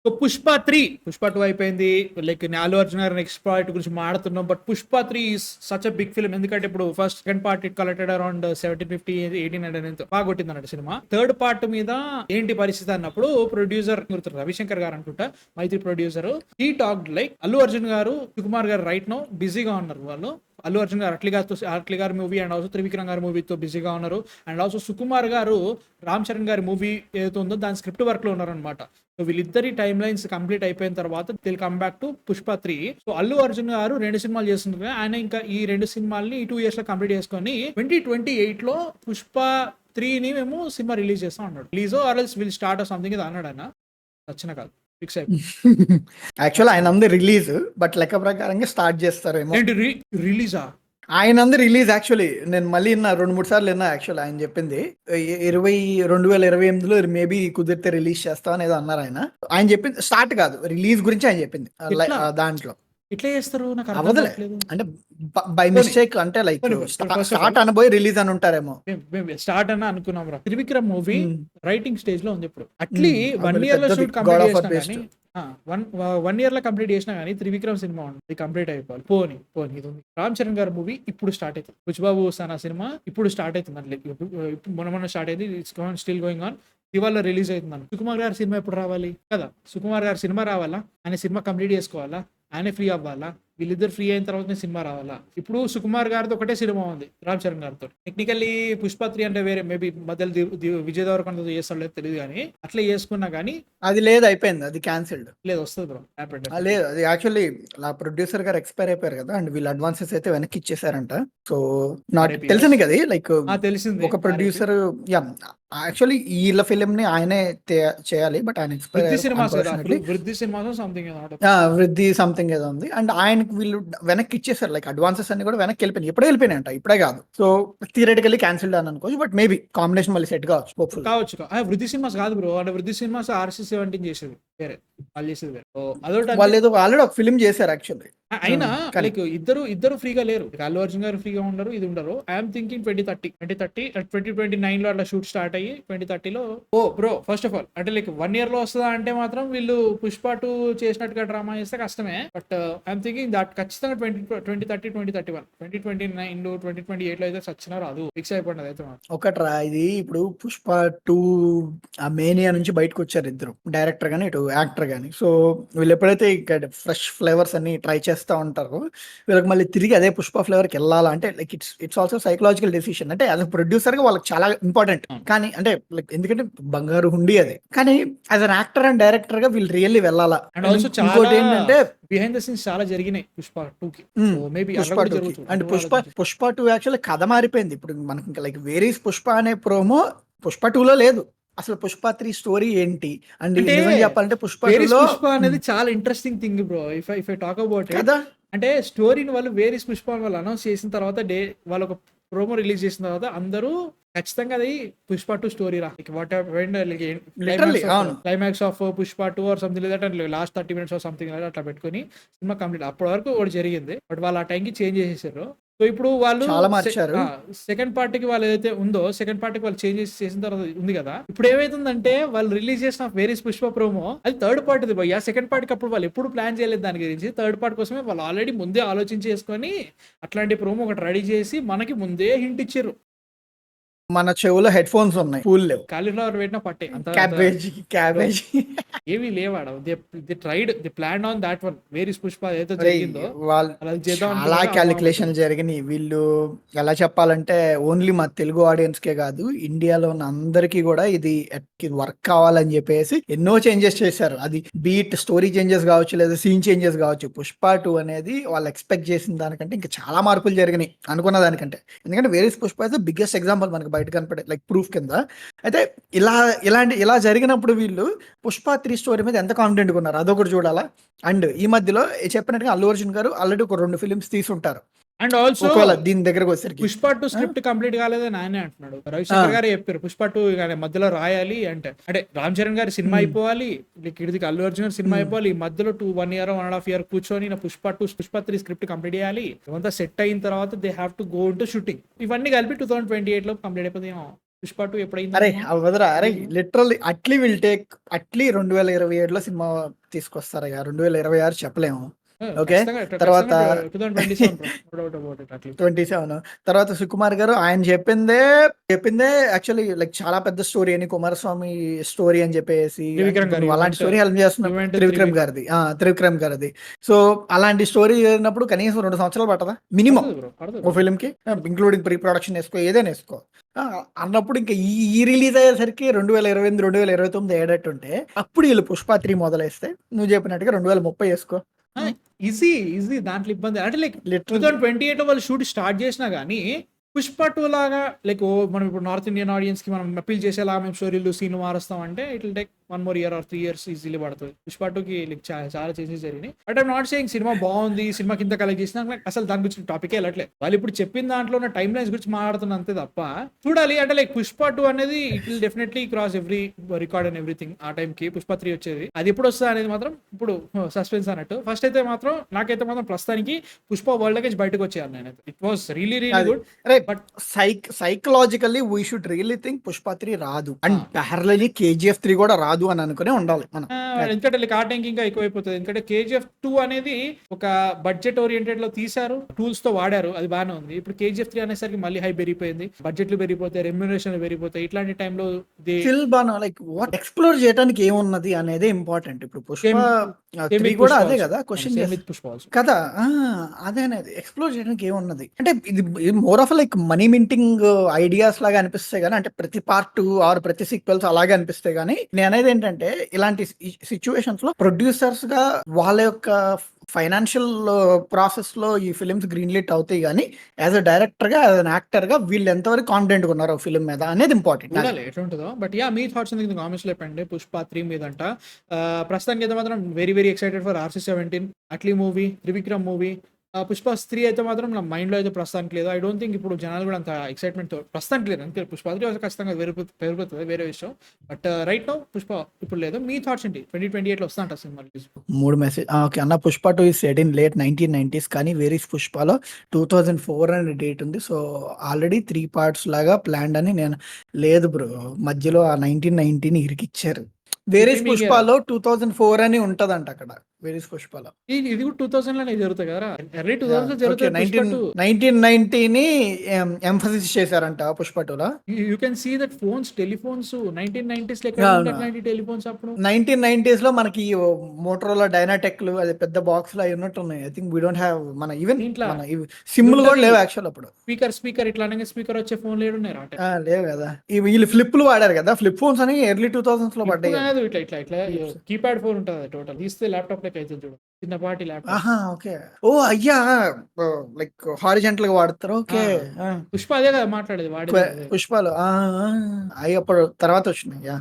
So Pushpa 2 అయిపోయింది. Like Allu Arjun గారి next project గురించి మాట్లాడుతున్నాం. But Pushpa 3 is such a big film. ఎందుకంటే ఇప్పుడు first second part it collected around 1750 1800 బాగా కొట్టింది అన్నట్టు సినిమా. థర్డ్ పార్ట్ మీద ఏంటి పరిస్థితి అన్నప్పుడు ప్రొడ్యూసర్ రవిశంకర్ గారు అనుకుంటా, మైత్రి ప్రొడ్యూసర్, ఈ టాక్ లైక్ అల్లు అర్జున్ గారు, సుకుమార్ గారు రైట్ నో బిజీగా ఉన్నారు. వాళ్ళు అల్లు అర్జున్ గారు అట్లీ గారి మూవీ అండ్ ఆల్సో త్రివిక్రమ్ గారి మూవీతో బిజీగా ఉన్నారు. అండ్ ఆల్సో సుకుమార్ గారు రామ్ చరణ్ గారి మూవీ ఏదైతే ఉందో దాని స్క్రిప్ట్ వర్క్ లో ఉన్నారనమాట. సో వీళ్ళిద్దరి టైమ్ లైన్స్ కంప్లీట్ అయిపోయిన తర్వాత they'll come back to Pushpa 3. So Allu Arjun గారు 2 సినిమాలు చేస్తున్నారు. ఆయన ఇంకా ఈ 2 సినిమాల్ని 2 years లో కంప్లీట్ చేసుకొని 2028 లో పుష్ప 3ని మేము సినిమా రిలీజ్ చేస్తాం అన్నాడు. రిలీజో or else will start off something ఇది అన్నాడు. ఆయన నచ్చిన కాదు, ఫిక్స్ అయిపోయింది. యాక్చువల్ ఆయన అంది రిలీజ్, బట్ లెక్క ప్రకారంగా స్టార్ట్ చేస్తారేమో. ఏంటి రిలీజా? ఆయన అంది రిలీజ్. యాక్చువల్లీ నేను మళ్ళీ విన్నా 2-3 సార్లు విన్నా. యాక్చువల్ ఆయన చెప్పింది 2028లో మేబీ కుదిరితే రిలీజ్ చేస్తా అనేది అన్నారు ఆయన. ఆయన చెప్పింది స్టార్ట్ కాదు, రిలీజ్ గురించి ఆయన చెప్పింది. ఎట్లా? దాంట్లో ఇట్లా చేస్తారు నాకు అర్థం అవదులే కావట్లేదు. అంటే బై మిస్టేక్ అంటే లైక్ స్టార్ట్ అనబోయి రిలీజ్ అని ఉంటారేమో. మేము స్టార్ట్ అన్న అనుకున్నాం రా. Trivikram movie Hmm. Writing stage లో ఉంది ఇప్పుడు. అట్లీ 1 year లో పెద్దది, shoot God complete of War చేసినా based. కానీ 1 year లో కంప్లీట్ చేసినా కానీ త్రివిక్రమ్ సినిమా ఉంది కంప్లీట్ అయిపోవాలి. పోని ఇది ఉంది. రామ్ చరణ్ గారి మూవీ ఇప్పుడు స్టార్ట్ అవుతుంది. బుచ్చిబాబు సనా సినిమా ఇప్పుడు స్టార్ట్ అవుతుంది. అంటే మొన్న స్టార్ట్ అయింది. It's still going on. ఇవాళ రిలీజ్ అవుతుంది. సుకుమార్ గారి సినిమా ఎప్పుడు రావాలి కదా? సుకుమార్ గారి సినిమా రావాలా, ఆయన సినిమా కంప్లీట్ చేసుకోవాలా, ఆయనే ఫ్రీ అవ్వాలా, వీళ్ళిద్దరు ఫ్రీ అయిన తర్వాత సినిమా రావాలా? ఇప్పుడు సుకుమార్ గారితో ఒకటే సినిమా ఉంది రామ్ చరణ్ గారితో. టెక్నికల్లీ పుష్ప 3 అంటే వేరే మేబీ మధ్యలో విజయ్ దేవరకొండతో చేస్తాడో లేదో తెలియదు కానీ అట్లా చేసుకున్నా కానీ అది లేదు, అయిపోయింది, అది క్యాన్సిల్డ్. లేదు వస్తుంది బ్రో. లేదు, అది యాక్చువల్లీ నా ప్రొడ్యూసర్ గారు ఎక్స్పైర్ అయిపోయారు కదా, అండ్ వీళ్ళు అడ్వాన్సెస్ అయితే వెనక్కి ఇచ్చేసారంట. సో నాకు RIP. తెలిసింది కదా, లైక్ తెలిసింది ఒక ప్రొడ్యూసర్ యాక్చువల్లీ వీళ్ళ ఫిలిం ని ఆయనే చేయాలి, బట్ ఆయన ఎక్స్పైర్ వృద్ధి సినిమాస్ వృద్ధి సినిమాస్ సంథింగ్ వృద్ధి సంథింగ్ ఏదో ఉంది. అండ్ ఆయనకు వీళ్ళు వెనక్కి ఇచ్చేసారు, లైక్ అడ్వాన్సెస్ అన్ని కూడా వెనక్కి వెళ్ళిపోయినాయి. ఎప్పుడే వెళ్ళిపోయినాయి అంట, ఇప్పుడే కాదు. సో థియరిటికల్లీ క్యాన్సిల్డ్ అని అనుకోవచ్చు, బట్ మేబీ కాంబినేషన్ మళ్ళీ సెట్ కావచ్చు, హోప్ఫుల్ కావచ్చు. వృద్ధి సినిమాస్ కాదు బ్రో, అంటే వృద్ధి సినిమాస్ RC-17 చేసేది వేరే, వాళ్ళు చేసేది వేరే. అదొకటి వాళ్ళు ఏదో ఆల్రెడీ ఒక ఫిలిం చేశారు యాక్చువల్లీ. అయినా లైక్ ఇద్దరు ఫ్రీగా లేరు. అల్లు అర్జున్ గారు ఫ్రీగా ఉండరు, ఇది ఉండరు. ఐఎమ్ థింకింగ్ 2029 లో అట్లా షూట్ స్టార్ట్ అయ్యి 2030లో బ్రో ఫస్ట్ ఆఫ్ ఆల్ అంటే లైక్ 1 year లో వస్తుందా అంటే మాత్రం వీళ్ళు పుష్ప 2 చేసినట్టుగా డ్రామా చేస్తే కష్టమే. బట్ ఐఎమ్ థింకింగ్ దట్ ఖచ్చితంగా 2030 2031 2029 2028 లో అయితే సచ్చినా రాదు, ఫిక్స్ అయిపోయింది అయితే మాత్రం. ఒకట్రా ఇది ఇప్పుడు పుష్ప 2 ఆ మేనియా నుంచి బయటకు వచ్చారు ఇద్దరు, డైరెక్టర్ గానీ ఇటు యాక్టర్ గానీ. సో వీళ్ళు ఎప్పుడైతే ఇక్కడ ఫ్రెష్ ఫ్లేవర్స్ అన్ని ట్రై చేస్తూ ఉంటారు, వీళ్ళకి మళ్ళీ తిరిగి అదే పుష్ప ఫ్లేవర్కి వెళ్ళాలా అంటే like it's also psychological decision. అంటే యాజ్ అ ప్రొడ్యూసర్ గా వాళ్ళకి చాలా ఇంపార్టెంట్. కానీ అంటే లైక్ ఎందుకంటే బంగారు హుండీ అది, కానీ as an actor and director గా వీళ్ళు రియల్లీ వెళ్ళాలా. అండ్ ఆల్సో ఇంకోటి ఏంటంటే బిహైండ్ ద సీన్స్ చాలా జరిగినాయి పుష్ప 2కి. మేబీ అండ్ పుష్ప 2 యాక్చువల్లీ కథ మారిపోయింది. ఇప్పుడు మనకి ఇంకా లైక్ వేరీస్ పుష్ప అనే ప్రోమో పుష్ప 2లో లేదు. అసలు పుష్ప 3 స్టోరీ ఏంటి అండ్ చెప్పాలంటే పుష్ప అనేది చాలా interesting thing bro. If I talk about కదా, అంటే స్టోరీని వాళ్ళు వేరీస్ పుష్ప వాళ్ళు అనౌన్స్ చేసిన తర్వాత వాళ్ళు ఒక ప్రోమో రిలీజ్ చేసిన తర్వాత అందరూ ఖచ్చితంగా అది పుష్ప 2 స్టోరీ రా, climax of Pushpa 2 or something లేదంటే లాస్ట్ 30 minutes ఆర్ సంథింగ్ అట్లా పెట్టుకుని సినిమా కంప్లీట్. అప్పటి వరకు ఒకటి జరిగింది, బట్ వాళ్ళు ఆ టైంకి చేంజ్ చేసేసారు. సో ఇప్పుడు వాళ్ళు చాలా మార్చారు. సెకండ్ పార్టీకి వాళ్ళు ఏదైతే ఉందో సెకండ్ పార్టీకి వాళ్ళు చేంజ్ చేసిన తర్వాత ఉంది కదా, ఇప్పుడు ఏమైతుందంటే వాళ్ళు రిలీజ్ చేసిన వేరీస్ పుష్ప ప్రోమో అది థర్డ్ పార్టీది భయ్యా. సెకండ్ పార్టీకి అప్పుడు వాళ్ళు ఎప్పుడు ప్లాన్ చేయలేదు దాని గురించి. థర్డ్ పార్ట్ కోసమే వాళ్ళు ఆల్రెడీ ముందే ఆలోచించి చేసుకొని అట్లాంటి ప్రోమో ఒకటి రెడీ చేసి మనకి ముందే హింట్ ఇచ్చారు. మన చెవులో హెడ్ ఫోన్స్ ఉన్నాయి, పూల్ లేవు. కాలీఫ్లవర్ పెట్టిన పట్టే అంత క్యాబేజ్ ఏమీ లేవాడ. The tried the plan on that one varies Pushpa ఏదైతే జరిగిందో చాలా క్యాలిక్యులేషన్ జరిగినాయి. వీళ్ళు ఎలా చెప్పాలంటే ఓన్లీ మా తెలుగు ఆడియన్స్ కే కాదు, ఇండియాలో ఉన్న అందరికీ కూడా ఇది వర్క్ కావాలని చెప్పేసి ఎన్నో చేంజెస్ చేశారు. అది బీట్ స్టోరీ చేంజెస్ కావచ్చు, లేదా సీన్ చేంజెస్ కావచ్చు. పుష్ప 2 అనేది వాళ్ళు ఎక్స్పెక్ట్ చేసిన దానికంటే ఇంకా చాలా మార్పులు జరిగినాయి అనుకున్న దానికంటే. ఎందుకంటే varies Pushpa is the biggest example మనకి బయట కనపడే లైక్ ప్రూఫ్ కింద. అయితే ఇలా జరిగినప్పుడు వీళ్ళు పుష్ప 3 స్టోరీ మీద ఎంత కాన్ఫిడెంట్ గా ఉన్నారు అదొకటి చూడాలా. అండ్ ఈ మధ్యలో చెప్పినట్టుగా అల్లు అర్జున్ గారు ఆల్రెడీ ఒక 2 ఫిలిమ్స్ తీసుంటారు. అండ్ ఆల్సో దీని దగ్గరకు వచ్చేసరికి పుష్ప 2 స్క్రిప్ట్ కంప్లీట్ కాలేదని ఆయనే అంటున్నాడు. రవిశంకర్ గారు చెప్పారు పుష్ప 2 మధ్యలో రాయాలి అంటే రామ్ చరణ్ గారి సినిమా అయిపోవాలి, ఇక్కడికి అల్లు అర్జున్ గారి సినిమా అయిపోవాలి, ఈ మధ్యలో 1 year 1.5 year కూర్చొని పుష్ప 3 స్క్రిప్ట్ కంప్లీట్ చేయాలి. ఇదంతా సెట్ అయిన తర్వాత they have to go into shooting. ఇవన్నీ కలిపి 2028 లో కంప్లీట్ అయిపోతాయేమో. పుష్ప 2 ఎప్పుడైంది అరే సినిమా? అవ్వదురా అరే literally at least will take at least 2027లో సినిమా తీసుకొస్తారు 2026 చెప్పలేము. ఓకే ఖచ్చితంగా తర్వాత ఖచ్చితంగా 2027 bro. No doubt about it at least. 27 తర్వాత సుకుమార్ గారు ఆయన చెప్పిందే యాక్చువల్లీ లైక్ చాలా పెద్ద స్టోరీ అని కుమారస్వామి స్టోరీ అని చెప్పేసి త్రివిక్రమ్ ఇప్పుడు గారు నువ్వు అలాంటి స్టోరీ హెల్ప్ చేస్తున్నావు ఈవెంట్ త్రివిక్రమ్ గారిది సో అలాంటి స్టోరీ చేసినప్పుడు కనీసం 2 సంవత్సరాలు పట్టదా మినిమం పడుతుంది బ్రో, పడుతుంది ఓ ఫిల్మ్ కి ఇంక్లూడింగ్ ప్రీ ప్రొడక్షన్ వేసుకో ఏదైనా వేసుకో అన్నప్పుడు ఇంకా ఈ రిలీజ్ అయ్యేసరికి 2028 2029 ఏడట్టుంటే అప్పుడు వీళ్ళు పుష్ప 3 మొదలేస్తే నువ్వు చెప్పినట్టుగా 2030 వేసుకో ఈజీ ఈజీ దాంట్లో ఇబ్బంది అంటే లైక్ లిటరల్ 2028 వాళ్ళు షూట్ స్టార్ట్ చేసినా కానీ పుష్ప 2 లాగా లైక్ మనం ఇప్పుడు నార్త్ ఇండియన్ ఆడియన్స్ కి మనం అపీల్ చేసేలా మేము స్టోరీలు సీన్లు మారుస్తాం అంటే it will take 1 more year or 3 years easily పడుతుంది. పుష్ప 2కి లైక్ చాలా చేసేసి జరిగినాయి. But I'm not saying cinema బాగుంది సినిమా కింద కలెక్ట్ చేసినా నాకు అసలు దాని గురించి టాపికే వెళ్ళట్లేదు. వాళ్ళు ఇప్పుడు చెప్పిన దాంట్లో ఉన్న టైమ్ లైన్స్ గురించి మాట్లాడుతున్నా అంతే తప్ప చూడాలి అంటే లైక్ పుష్ప 2 అనేది it will definitely cross every record and everything. ఆ టైంకి పుష్ప 3 వచ్చేది అది ఎప్పుడు వస్తుంది అనేది మాత్రం ఇప్పుడు సస్పెన్స్ అన్నట్టు. ఫస్ట్ అయితే మాత్రం నాకైతే మాత్రం ప్రస్తుతానికి పుష్ప వరల్డ్ లగేజ్ బయటకు వచ్చేయాలి నేనైతే. It was really good. But psychologically we should really think Pushpa 3 రాదు అండ్ ప్యారలీ KGF 3 కూడా రాదు అని అనుకునే ఉండాలి మనం. ఎందుకంటే లైక్ ఆ టైంకి ఇంకా ఎక్కువైపోతుంది. ఎందుకంటే KGF 2 అనేది ఒక బడ్జెట్ ఓరియంటెడ్ లో తీశారు, టూల్స్ తో వాడారు, అది బాగానే ఉంది. ఇప్పుడు KGF 3 అనేసరికి మళ్ళీ హై పెరిగిపోయింది, బడ్జెట్లు పెరిగిపోతాయి, రెమ్యునరేషన్ పెరిగిపోతాయి. ఇట్లాంటి టైంలో స్టిల్ బాగా లైక్ వాట్ ఎక్స్ప్లోర్ చేయడానికి ఏమున్నది అనేది ఇంపార్టెంట్. ఇప్పుడు పుష్ప 3 కూడా అదే కదా క్వశ్చన్ కదా అదే అనేది ఎక్స్ప్లోర్ చేయడానికి ఏమున్నది అంటే ఇది more of like money minting ideas లాగా అనిపిస్తాయి కానీ అంటే ప్రతి పార్ట్ ఆర్ ప్రతి సీక్వెల్స్ అలాగే అనిపిస్తాయి కానీ నేను అనేది ఏంటంటే ఇలాంటి సిచ్యువేషన్స్ లో ప్రొడ్యూసర్స్ గా వాళ్ళ యొక్క ఫైనాన్షియల్ ప్రాసెస్ లో ఈ ఫిలిమ్స్ గ్రీన్ లిట్ అవుతాయి కానీ యాజ్ అ డైరెక్టర్ గా యాజ్ అన్ యాక్టర్ గా వీళ్ళు ఎంతవరకు కాన్ఫిడెంట్ ఉన్నారు ఫిల్మ్ మీద అనేది ఇంపార్టెంట్. ఎట్లుంటుందో బట్ యా మీ థాట్స్ కింద కామెంట్స్ లో చెప్పండి. పుష్ప 3 మీద అంట ప్రస్తుతానికి అయితే మాత్రం very excited for RC-17 Atlee movie, Trivikram movie. Pushpa 3 అయితే మాత్రం నా మైండ్ లో అయితే ప్రస్తుతానికి లేదు. ఐ డోంట్ థింక్ ఇప్పుడు జనాలు కూడా అంత ఎక్సైట్మెంట్ తో ప్రస్తుతానికి లేదు. అంతే పుష్ప 3 అయితే ఖచ్చితంగా పెరుగుతుంది వేరే విషయం. బట్ రైట్ నౌ పుష్ప ఇప్పుడు లేదు. మీ థాట్స్ ఏంటి? 2028 లో వస్తా సినిమా రిలీజ్ 3 మెసేజ్ ఓకే అన్న. Pushpa 2 is set in late 1990s కానీ వేరీస్ పుష్పలో 2004 అనే డేట్ ఉంది. సో ఆల్రెడీ 3 parts లాగా ప్లాన్డ్ అని నేను లేదు బ్రో, మధ్యలో ఆ 1990ని ఇరికిచ్చారు. వేరీస్ పుష్పలో 2004 అని ఉంటదంట అక్కడ వేరీస్ పుష్పలో. ఇది కూడా 2000 లోనే జరుగుతాయి కదా, ఎర్లీ 2000 జరుగుతాయి. 1990ని ఎంఫసిస్ చేశారంట పుష్ప 2లో. You can see that phones, telephones 1990s లో టెలిఫోన్స్ అప్పుడు 1990s లో మనకి మోటరోలా డైనాటెక్లు అది పెద్ద బాక్స్ లో అవి ఉన్నట్టు ఉన్నాయి. I think we don't have మన ఈవెన్ సిమ్లు కూడా లేవు యాక్చువల్ అప్పుడు. స్పీకర్ ఇట్లా స్పీకర్ వచ్చే ఫోన్ లేడు లేవు కదా. వీళ్ళు ఫ్లిప్లు వాడారు కదా, ఫ్లిప్ ఫోన్స్ అని ఎర్లీ 2000s లో పడ్డాయి. ఇట్లా కీప్యాడ్ ఫోన్ ఉంటుంది టోటల్ తీస్తే ల్యాప్టాప్ లెక్క అయితే చూడు, చిన్నపాటి ల్యాప్టాప్. ఓకే ఓ అయ్యా లైక్ హారిజెంటల్ గా వాడతారు. ఓకే పుష్ప అదే కదా మాట్లాడేది వాడే పుష్పాలు అవి అప్పుడు తర్వాత వచ్చినాయి.